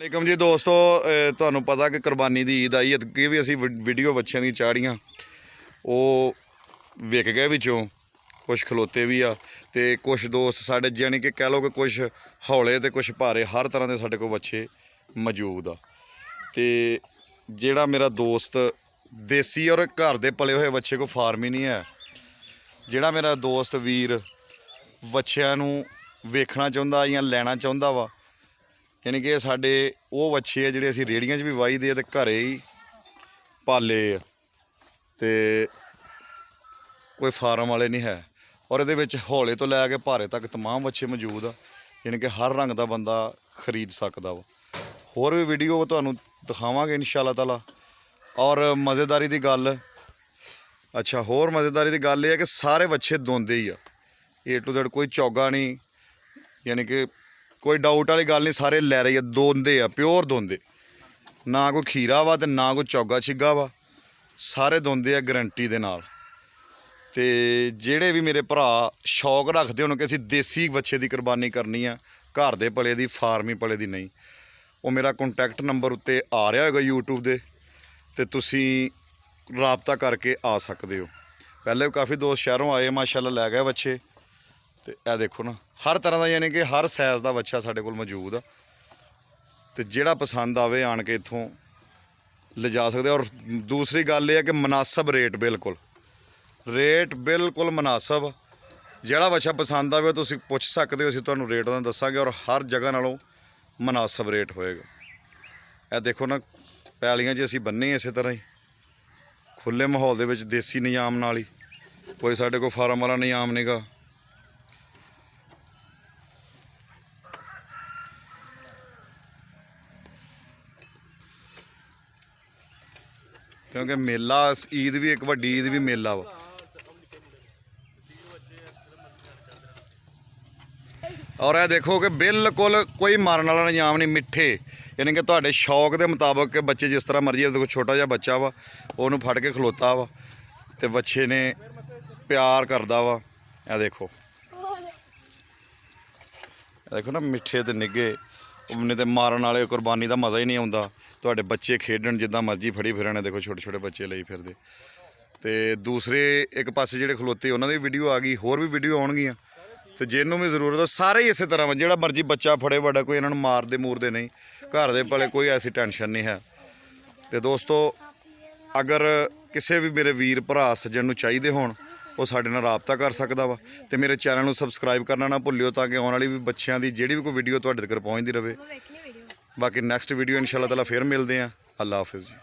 ਵਾਲੇਕਮ ਜੀ ਦੋਸਤੋ, ਤੁਹਾਨੂੰ ਪਤਾ ਕਿ ਕੁਰਬਾਨੀ ਦੀ ਈਦ ਆਈ ਅੱਗੇ ਵੀ ਅਸੀਂ ਵੀਡੀਓ ਬੱਚਿਆਂ ਦੀ ਚਾੜੀਆਂ ਉਹ ਵਿਕ ਗਏ, ਵਿੱਚੋਂ ਕੁਛ ਖਲੋਤੇ ਵੀ ਆ ਤੇ ਕੁਛ ਦੋਸਤ ਸਾਡੇ ਜਾਣੀ ਕਿ ਕਹਿ ਲਓ ਕਿ ਕੁਛ ਹੌਲੇ ਤੇ ਕੁਛ ਭਾਰੇ ਹਰ ਤਰ੍ਹਾਂ ਦੇ ਸਾਡੇ ਕੋਲ ਬੱਚੇ ਮੌਜੂਦ ਆ। ਤੇ ਜਿਹੜਾ ਮੇਰਾ ਦੋਸਤ ਦੇਸੀ ਔਰ ਘਰ ਦੇ ਪਲੇ ਹੋਏ ਬੱਚੇ ਕੋ ਫਾਰਮ ਹੀ ਨਹੀਂ ਹੈ, ਜਿਹੜਾ ਮੇਰਾ ਦੋਸਤ ਵੀਰ ਬੱਚਿਆਂ ਨੂੰ ਵੇਖਣਾ ਚਾਹੁੰਦਾ ਜਾਂ ਲੈਣਾ ਚਾਹੁੰਦਾ ਵਾ, यानी कि साढ़े वो बच्चे है जोड़े असी रेहड़ियां भी वाही दे घरे ही पाले ते कोई फार्म वाले नहीं है। और ये हौले तो लैके भारे तक तमाम बच्चे मौजूद आ, यानी कि हर रंग का बंदा खरीद सकता वा। होर भी वीडियो तुहानूं दिखावांगे इंशाअल्लाह ताला। और मज़ेदारी की गल, अच्छा होर मज़ेदारी की गल यह है कि सारे बच्चे दोंदे ही आ, A to Z कोई चौगा नहीं, यानी कि कोई डाउट वाली गल नहीं, सारे लै रही है दोंदे आ, प्योर दोंदे, ना कोई खीरा वा ते ना कोई चौगा छिग्गा वा, सारे दोंदे आ गारंटी दे नाल। ते जेड़े भी मेरे भरा शौक रखते हो कि असीं देसी बच्चे की कुरबानी करनी आ, घर दे पले दी फार्मी पले दी नहीं, वो मेरा कॉन्टैक्ट नंबर उत्ते आ रहा होगा यूट्यूब दे, ते तुसीं राबता करके आ सकते हो। पहले भी काफ़ी दोस्त शहरों आए माशाअल्लाह लै गए बच्चे, तो यह देखो ना हर तरह का, यानी कि हर साइज़ का बच्चा साढ़े कोल मौजूद आ। तो जिहड़ा पसंद आवे आन के इत्थों ले जा सकते। और दूसरी गल यह है कि मुनासब रेट, बिल्कुल मुनासब, जिहड़ा बच्चा पसंद आवे तुसीं पुछ सकते हो, असीं तुहानूं रेट उहदा दस्सांगे और हर जगह नालों मुनासब रेट होएगा। यह देखो ना पैलियां जी असीं बन्नी इस तरह ही खुले माहौल दे विच देसी निज़ाम नाल ही, कोई साडे कोल फार्म वाला निज़ाम नहीं गा। क्योंकि मेला ईद भी एक वड्डी ईद भी मेला वा। और यह देखो कि बिल्कुल कोई मारन वाला निज़ाम नहीं, मिठे, यानी कि तुहाडे शौक के मुताबिक कि बच्चे जिस तरह मर्जी, देखो छोटा जिहा बच्चा वा उहनूं फड़ के खलोता वा ते बच्चे ने प्यार करदा वा। यह देखो ना मिठे ते निगे, नहीं तो मारन वाले कुरबानी का मज़ा ही नहीं आउंदा। तुहाडे बच्चे खेडण जिद्दां मर्जी फड़ी फिरन, देखो छोटे छोटे बच्चे लई फिरदे। ते दूसरे एक पासे जिहड़े खलोते उन्हां दी वीडियो आ गई, होर भी वीडियो आउणगीआं, ते जिन्नूं भी जरूरत हो सारे ही इस तरह जिहड़ा मर्जी बच्चा फड़े बड़ा, कोई इन्हां नूं मारदे मूरदे नहीं, घर दे भले कोई ऐसी टेंशन नहीं है। तो दोस्तों अगर किसी भी मेरे वीर भरा सज्जन नूं चाहीदे होण वो साडे नाल राबता कर सकदा वा। ते मेरे चैनल नूं सबसक्राइब करना ना भुल्लिओ, ताकि आउण वाली भी बच्चिआं दी जिहड़ी भी कोई वीडियो तुहाडे तक पहुंचदी रहे। बाकी नैक्सट वीडियो इंशाअल्लाह ताला फिर मिलदे आं। अल्लाह हाफिज़ जी।